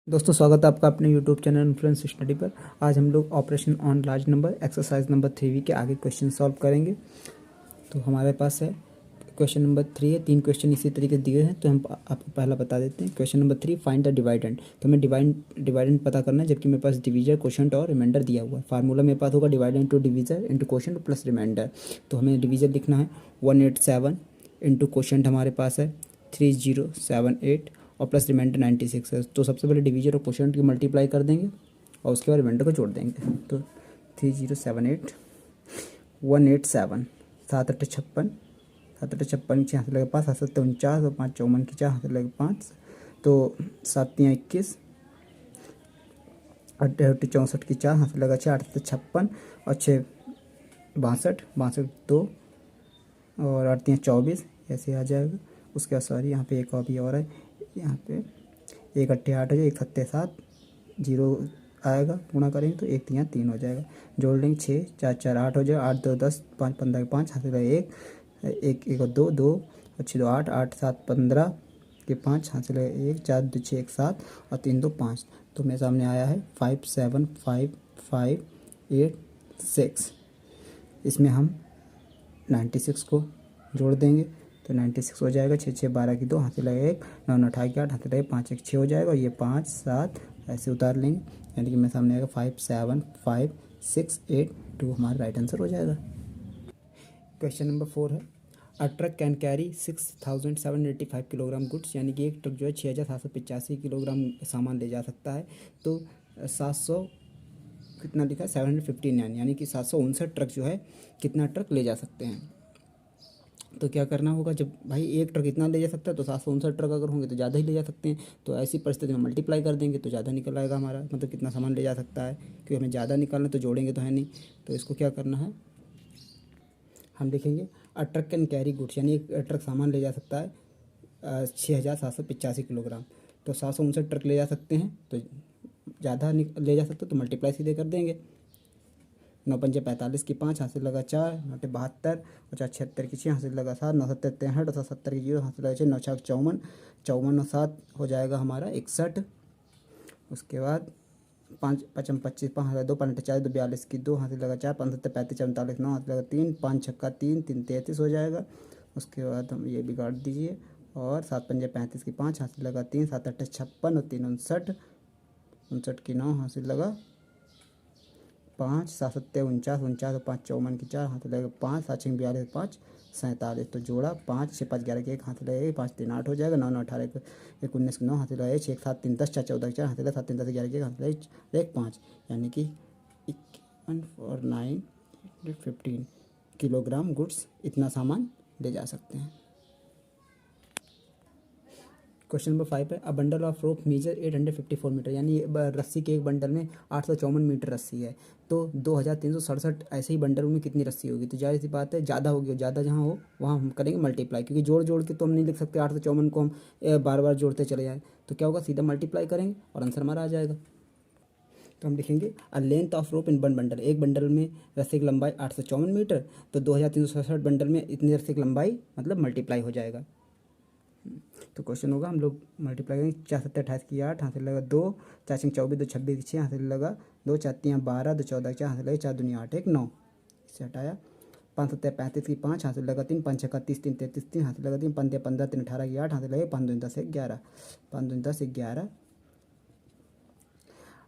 दोस्तों स्वागत है आपका अपने यूट्यूब चैनल इन्फ्लुएंस स्टडी पर। आज हम लोग operation on large number exercise number 3 के आगे क्वेश्चन सॉल्व करेंगे। तो हमारे पास है क्वेश्चन नंबर 3 है। 3 क्वेश्चन इसी तरीके दिए हैं, तो हम आपको पहला बता देते हैं। Question number 3, find the dividend. तो हमें डिवाइडेंट पता करना है, जबकि मेरे पास डिवीजर, क्वोशंट और रिमाइंडर दिया हुआ है। फार्मूला मेरे पास होगा dividend to divisor into quotient plus remainder. तो हमें डिवीजर लिखना है 187 इंटू क्वोशंट हमारे पास है 3078 और प्लस रिमाइंडर 96 है। तो सबसे पहले डिवीजर और क्वोशंट की मल्टीप्लाई कर देंगे और उसके बाद रिमाइंडर को जोड़ देंगे। तो 3078 187 7 8 56 7 8 56 6 हाथ लगे 5 7 7 49 और 5 54 की 4 हाथ लगे 5 तो 7 3 21 8 8 64 की 4 हाथ लगा 6 8 7 56 और 6 62 62 2 और 8 3 24 ऐसे आ जाएगा। उसके बाद सॉरी यहाँ पे एक कॉपी और है, यहाँ पे 1 8 8 हो जाएगा, 1 7 7 जीरो आएगा, गुणा करेंगे तो 1 3 3 हो जाएगा। जोड़ लेंगे 6 4 4 8 हो जाएगा, 8 2 10 5 15 5 हाथ लगा 1 1 1 और 2 2 और 6 2 8 8 7 15 के 5 हाथ लगा 1 4 2 6 1 7 और 3 2 5। तो मेरे सामने आया है 5 7 5 5 8 6। इसमें हम 96 को जोड़ देंगे तो 96 हो जाएगा। 6 6 12 की 2 हाथ लगे 1 9 9 18 की 8 हाथ लगे 5 1 6 हो जाएगा। और ये 5 7 ऐसे उतार लेंगे, यानी कि मेरे सामने आएगा 5 7 5 6 8 2 हमारा राइट आंसर हो जाएगा। क्वेश्चन नंबर 4 है, a truck can carry 6785 kilogram goods. यानी कि एक ट्रक जो है 6785 किलोग्राम सामान ले जा सकता है। तो 700 कितना लिखा है 759, यानी कि 759 ट्रक जो है कितना ट्रक ले जा सकते हैं। तो क्या करना होगा, जब भाई एक ट्रक इतना ले जा सकता है तो 759 ट्रक अगर होंगे तो ज़्यादा ही ले जा सकते हैं। तो ऐसी परिस्थिति में मल्टीप्लाई कर देंगे तो ज़्यादा निकल आएगा हमारा, मतलब कितना सामान ले जा सकता है, क्योंकि हमें ज़्यादा निकालना तो जोड़ेंगे तो है नहीं। तो इसको क्या करना है, हम लिखेंगे अ ट्रक कैन कैरी गुड्स, यानी एक ट्रक सामान ले जा सकता है 6785 किलोग्राम। तो 759 ट्रक ले जा सकते हैं, तो ज़्यादा ले जा सकते तो मल्टीप्लाई सीधे कर देंगे। 9 पंजे 45 की 5 हाथ से लगा 4 9 72 और 4 76 की 6 हाथ से लगा 7 9 7 63 और 70 की 0 हाथ से लगा 6 9 6 54 54 और 7 हो जाएगा हमारा 61। उसके बाद 5 55 25 5 हाथ 2 5 4 2 42 की 2 हाथ से लगा 4 5 7 35 45 9 हाथ लगा 3 5 छक्का 3 3 33 हो जाएगा। उसके बाद हम ये भी काट दीजिए और 7 पंजे 35 की 5 हाथ से लगा 3 7 8 56 और 3 59 59 की 9 हाथ से लगा 5 7 7 49 49 और 5 54 की 4 हाथ लगेगा 5 7 6 42 5 47। तो जोड़ा 5 6 5 11 के 1 हाथ लगेगा 5 3 8 हो जाएगा। 9 9 18 1 19 9 हाथ लगेगा 6 1 7 3 10 4 14 4 हाथ लगेगा 7 3 10 11 के 1 हाथ लगेगा 1 5, यानी कि 1 और 9 15 किलोग्राम गुड्स इतना सामान ले जा सकते हैं। क्वेश्चन नंबर 5 है, a bundle of rope measure 854 metre. यानी रस्सी के एक बंडल में 854 मीटर रस्सी है। तो 2367 ऐसे ही बंडल में कितनी रस्सी होगी। तो जाहिर सी बात है ज़्यादा होगी, ज़्यादा जहाँ हो वहाँ हम करेंगे मल्टीप्लाई, क्योंकि जोड़ जोड़ के तो हम नहीं लिख सकते 854 को हम बार बार जोड़ते चले जाएँ। तो क्या होगा, सीधा मल्टीप्लाई करेंगे और आंसर हमारा आ जाएगा। तो हम लिखेंगे a length of rope in one bundle, एक बंडल में रस्सी की लंबाई 854 मीटर, तो 2367 बंडल में इतनी रस्सी की लंबाई मतलब मल्टीप्लाई हो जाएगा। तो क्वेश्चन होगा, हम लोग मल्टीप्लाई करेंगे 4 7 28 की 8 हाथ से लगा 2 4 6 24 2 26 की 6 हाथ से लगा 2 4 3 12 2 14 की 4 हाथ से लगा 4 दूनी 8 1 9, इससे हटाया 5 7 35 की 5 हाथ से लगा 3 5 6 30 3 33 3 हाथ से लगा 3 5 15 3 18 की 8 हाथ से लगे 5 2 10 11 5 2 10 11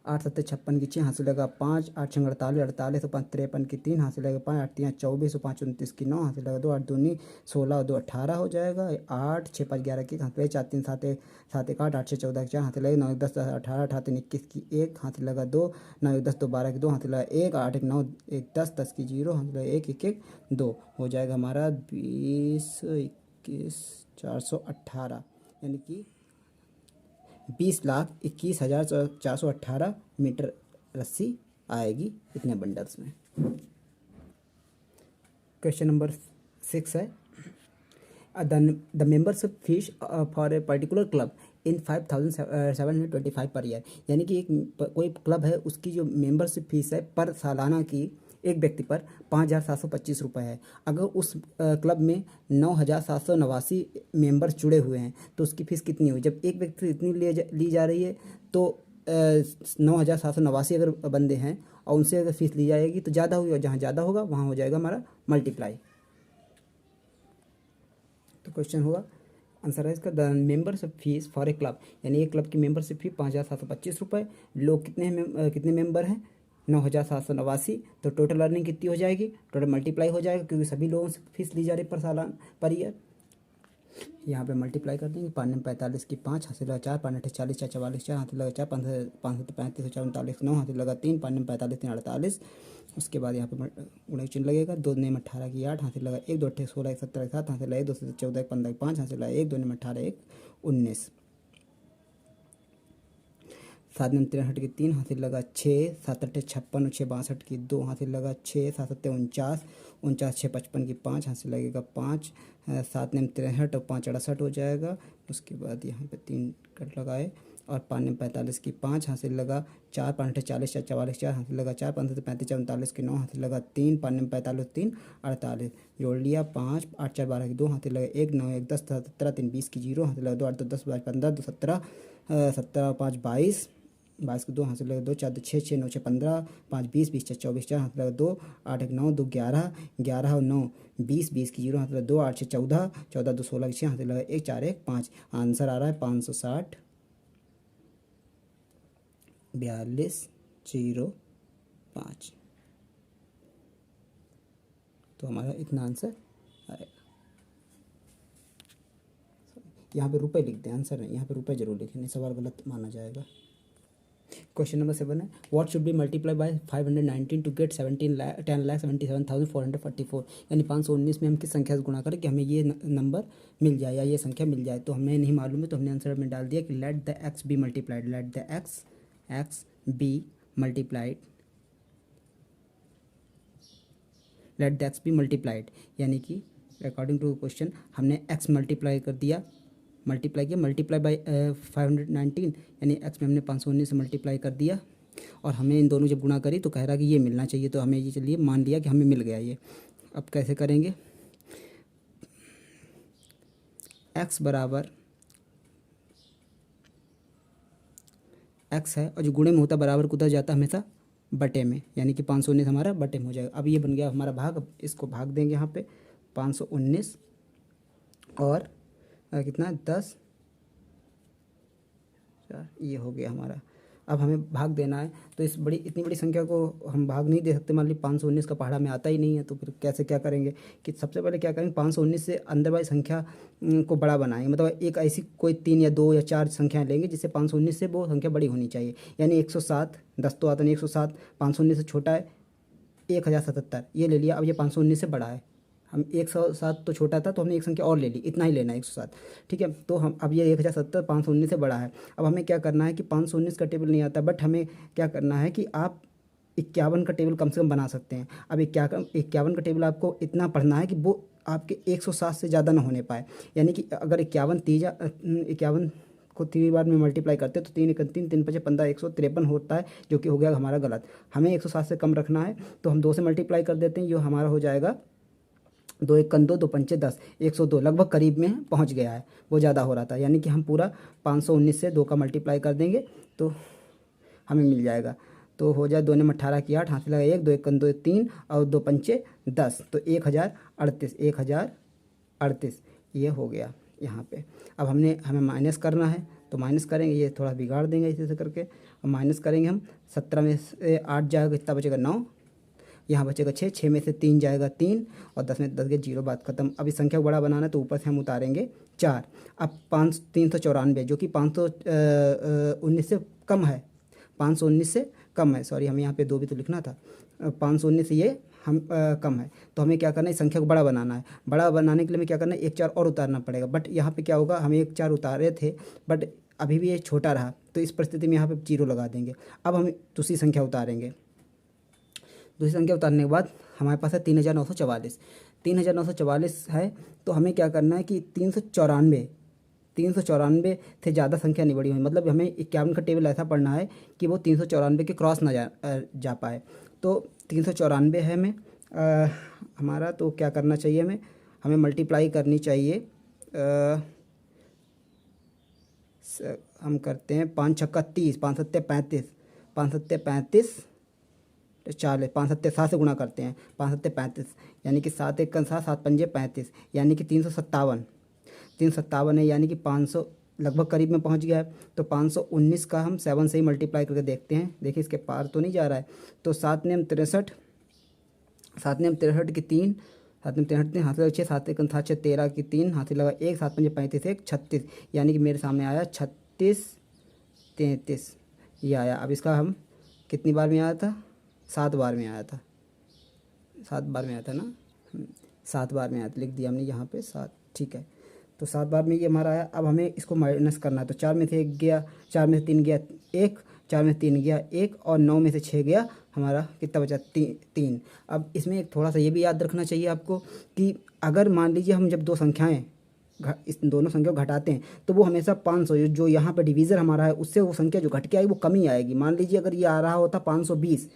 8 7 56 की 6 हाथ से लगा 5 8 6 48 48 और 5 53 की 3 हाथ से लगा 5 8 3 24 और 5 29 की 9 हाथ से लगा 2 8 दूनी 16 और 2 18 हो जाएगा। 8 6 5 11 की हाथ से लगे 4 3 7 7 1 8 8 6 14 की 4 हाथ से लगे 9 1 10 18 18 3 21 की 1 हाथ से लगा 2 9 1 10 2 12 की 2 हाथ से लगा 1 8 1 9 1 10 10 की 0 हाथ से लगा 1 1 1 2 हो जाएगा हमारा 20 21 418, यानी कि 20,21,418 मीटर रस्सी आएगी इतने बंडल्स में। क्वेश्चन नंबर 6 है, the membership fees for a particular club in 5725 per year. यानी कि एक कोई क्लब है, उसकी जो मेंबरशिप फीस है पर सालाना की एक व्यक्ति पर 5725 रुपये है। अगर उस क्लब में 9789 मेंबर्स जुड़े हुए हैं तो उसकी फ़ीस कितनी हुई। जब एक व्यक्ति से इतनी ली जा रही है तो 9,789 अगर बंदे हैं और उनसे अगर फीस ली जाएगी तो ज़्यादा होगी, और जहाँ ज़्यादा होगा वहाँ हो जाएगा हमारा मल्टीप्लाई। तो क्वेश्चन होगा आंसर है इसका, the membership fees for a club, यानी एक क्लब की मेंबरशिप फी 5,725 रुपये। लोग कितने हैं, कितने मेंबर हैं, 9,789। तो टोटल अर्निंग कितनी हो जाएगी, टोटल मल्टीप्लाई हो जाएगा क्योंकि सभी लोगों से फीस ली जा रही पर सालाना पर ईयर। यहाँ पे मल्टीप्लाई कर देंगे, 5 में 45 की 5 हासिल लगा 4, 5 8 40 4 44 4 हासिल लगा 4, 5 35 4 39 9 हासिल लगा 3, 5 में 45 3 48। उसके बाद यहाँ पे गुणा चिन्ह लगेगा, 2 ने 18 की 8 हासिल लगा 1, 2 8 16 1 17 7 हासिल लगा 1, 2 से 14 1 15 5 हासिल लगा 1, 2 ने 18 1 19, 7 में 63 की 3 हासिल लगा 6, 7 8 56 और 6 62 की 2 हासिल लगा 6, 7 7 49 49 6 55 की 5 हासिल लगेगा 5, 7 में 63 और 5 68 हो जाएगा। उसके बाद यहाँ पे 3 कट लगाए और 5 में 45 की 5 हासिल लगा 4, 5 8 40 4 44 4 हासिल लगा 4, 5 से 35 4 39 की 9 हासिल लगा 3, 5 में 45 3 48 जोड़ लिया 5, 8 4 12 की 2 हासिल लगा 1 9 1 10 17 3 20 की 0 हासिल लगा 2 8 2 10 12 15 2 17 17 5 22 22 की 2 हासिल लगा 2 4 2 6 6 9 6 15 5 20 20 4 24 4 हासिल लगा 2 8 1 9 2 11 11 और 9 20 20 की 0 हासिल लगा 2 8 6 14 14 2 16 की 6 हासिल लगा 1 4 1 5। आंसर आ रहा है 560 4205। तो हमारा इतना आंसर आएगा। यहाँ पे रुपए लिख दें, आंसर नहीं, यहाँ पे रुपए जरूर लिखें, नहीं सवाल गलत माना जाएगा। क्वेश्चन नंबर 7 है, what should be multiply by 519 to get 10,77,444, यानी 519 में हम किस संख्या से गुणा करें कि हमें ये नंबर मिल जाए या ये संख्या मिल जाए। तो हमें नहीं मालूम है तो हमने आंसर में डाल दिया कि let the X be multiplied, let the X be multiplied, let the X be multiplied, यानी कि अकॉर्डिंग टू क्वेश्चन हमने एक्स मल्टीप्लाई कर दिया, मल्टीप्लाई किया, मल्टीप्लाई बाई 519 यानी एक्स में हमने 519 से मल्टीप्लाई कर दिया और हमें इन दोनों जब गुणा करी तो कह रहा कि ये मिलना चाहिए, तो हमें ये चलिए मान लिया कि हमें मिल गया ये। अब कैसे करेंगे, एक्स बराबर एक्स है और जो गुणे में होता बराबर कुदा जाता हमेशा बटे में, यानी कि 519 हमारा बटे में हो जाएगा। अब ये बन गया हमारा भाग, अब इसको भाग देंगे यहाँ पे 519 और कितना 10 4, ये हो गया हमारा। अब हमें भाग देना है तो इस इतनी बड़ी संख्या को हम भाग नहीं दे सकते, मान ली 519 का पहाड़ा में आता ही नहीं है, तो फिर कैसे क्या करेंगे कि सबसे पहले क्या करेंगे 519 से अंदर वाली संख्या को बड़ा बनाएंगे, मतलब एक ऐसी कोई 3 या 2 या 4 संख्याएं लेंगे जिससे 519 से वो संख्या बड़ी होनी चाहिए, यानी 107 10 तो आता नहीं 107, 519 से छोटा है 1077 ये ले लिया। अब ये 519 से बड़ा है, हम 107 तो छोटा था तो हमने एक संख्या और ले ली, इतना ही लेना है 107, ठीक है। तो हम अब ये 1070 519 से बड़ा है। अब हमें क्या करना है कि 519 का टेबल नहीं आता, बट हमें क्या करना है कि आप 51 का टेबल कम से कम बना सकते हैं। अब 51 का टेबल आपको इतना पढ़ना है कि वो आपके 107 से ज़्यादा ना होने पाए, यानी कि अगर 51 को 3 बार में मल्टीप्लाई करते हैं तो 3 1 3 3 5 15 153 होता है, जो कि हो गया हमारा गलत। हमें 107 से कम रखना है तो हम 2 से मल्टीप्लाई कर देते हैं, जो हमारा हो जाएगा 2 1 2 2 5 10 102, लगभग करीब में पहुंच गया है, वो ज़्यादा हो रहा था, यानी कि हम पूरा 519 से 2 का मल्टीप्लाई कर देंगे तो हमें मिल जाएगा। तो हो जाए 2 ने 18 की 8 हाथ लगा 1 2 1 2 3 और 2 5 10, तो 1038 ये हो गया यहाँ पे। अब हमें माइनस करना है तो माइनस करेंगे, ये थोड़ा बिगाड़ देंगे इसी से करके। अब माइनस करेंगे हम, 17 में से 8 जाएगा कितना बचेगा 9, यहाँ बचेगा 6, 6 में से 3 जाएगा 3 और 10 में 10 गए 0, बात खत्म। अब इस संख्या को बड़ा बनाना है तो ऊपर से हम उतारेंगे 4। अब 394 जो कि 519 से कम है, 519 से कम है, सॉरी हमें यहाँ पे 2 भी तो लिखना था, 519 से ये हम कम है, तो हमें क्या करना है, इस संख्या को बड़ा बनाना है। बड़ा बनाने के लिए हमें क्या करना है, 1 4 और उतारना पड़ेगा, बट यहाँ पे क्या होगा, हम 1 4 उतारे थे बट अभी भी ये छोटा रहा, तो इस परिस्थिति में यहाँ पे 0 लगा देंगे। अब हम दूसरी संख्या उतारेंगे, दूसरी संख्या उतारने के बाद हमारे पास है 3944, 3944 है, तो हमें क्या करना है कि 394 से ज़्यादा संख्या नहीं बढ़ी हुई, मतलब हमें 51 का टेबल ऐसा पढ़ना है कि वो 394 के क्रॉस ना जा पाए। तो 394 है हमें हमारा, तो क्या करना चाहिए, हमें मल्टीप्लाई करनी चाहिए हम करते हैं 5 छक्का 30, 5 सत्ते 35, 5 सत्ते 35, 40, 5 सत्ते 7 से गुणा करते हैं, 5 सत्ते 35, यानी कि 7 एक 7, 7 पंजे 35, यानी कि 357, 357 है, यानी कि 500 लगभग करीब में पहुंच गया है। तो 519 का हम 7 से ही मल्टीप्लाई करके देखते हैं। देखिए इसके पार तो नहीं जा रहा है। तो 7 नेम 63, 7 नेम 63 की 3, 7 नेम 63 हाथ लगा 6, 7 एक 7 6 13 की 3 हाथ लगा 1, 7 पंजे 35 1 36, यानी कि मेरे सामने आया 36 33 ये आया। अब इसका हम कितनी बार में आया था? 7 बार में आया था, 7 बार में आया था ना, 7 बार में आया था, लिख दिया हमने यहाँ पे 7, ठीक है। तो 7 बार में ये हमारा आया। अब हमें इसको माइनस करना है। तो 4 में से 1 गया, 4 में से 3 गया 1, 4 में से 3 गया 1, और 9 में से 6 गया, हमारा कितना बचा? 3। अब इसमें एक थोड़ा सा ये भी याद रखना चाहिए आपको कि अगर मान लीजिए हम जब दो संख्याएं इस दोनों संख्या को घटाते हैं तो वो हमेशा 500 जो यहाँ पे डिवीज़र हमारा है उससे वो संख्या जो घट के आएगी वो कम ही आएगी। मान लीजिए अगर ये आ रहा होता 520,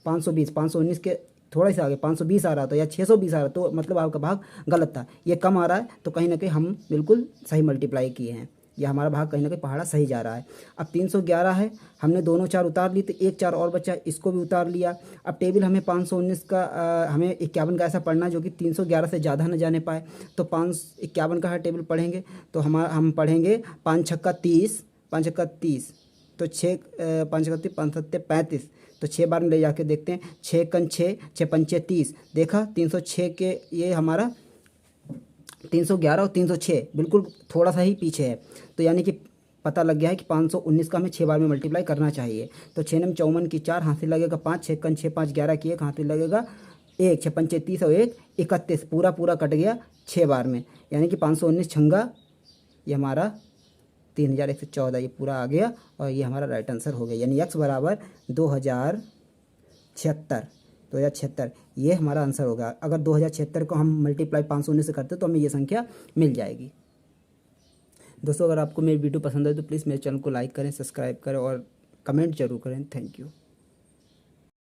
519 के थोड़ा सा आगे 520 आ रहा था या 620 आ रहा, तो मतलब आपका भाग गलत था। ये कम आ रहा है तो कहीं ना कहीं हम बिल्कुल सही मल्टीप्लाई किए हैं, या हमारा भाग कहीं ना कहीं पहाड़ा सही जा रहा है। अब 311 है, हमने दोनों 4 उतार ली तो एक 4 और बचा, इसको भी उतार लिया। अब टेबल हमें 519 का हमें 51 का ऐसा पढ़ना जो कि 311 से ज़्यादा न जाने पाए। तो 51 का है टेबल पढ़ेंगे तो हम पढ़ेंगे 5 छक्का 30, 5 छक्का 30, तो 6 5 छक्का 30, 5 सत्ते 35, तो 6 बार में ले जाके देखते हैं। 6 कन 6, 6 पंचे 30, देखा 306 के ये हमारा 311 और 306 बिल्कुल थोड़ा सा ही पीछे है। तो यानी कि पता लग गया है कि 519 का हमें 6 बार में मल्टीप्लाई करना चाहिए। तो 6 नम 54 की 4 हाथ से लगेगा 5, 6 कन 6 5 11 की 1 हाथ से लगेगा 1, 6 पंचे 30 और 1 31, पूरा कट गया 6 बार में, यानी कि 519 छंगा ये हमारा 3114 ये पूरा आ गया, और ये हमारा राइट आंसर हो गया। यानी x बराबर 2076 ये हमारा आंसर होगा। अगर 2076 को हम मल्टीप्लाई 519 से करते तो हमें ये संख्या मिल जाएगी। दोस्तों अगर आपको मेरी वीडियो पसंद है तो प्लीज़ मेरे चैनल को लाइक करें, सब्सक्राइब करें और कमेंट जरूर करें। Thank you.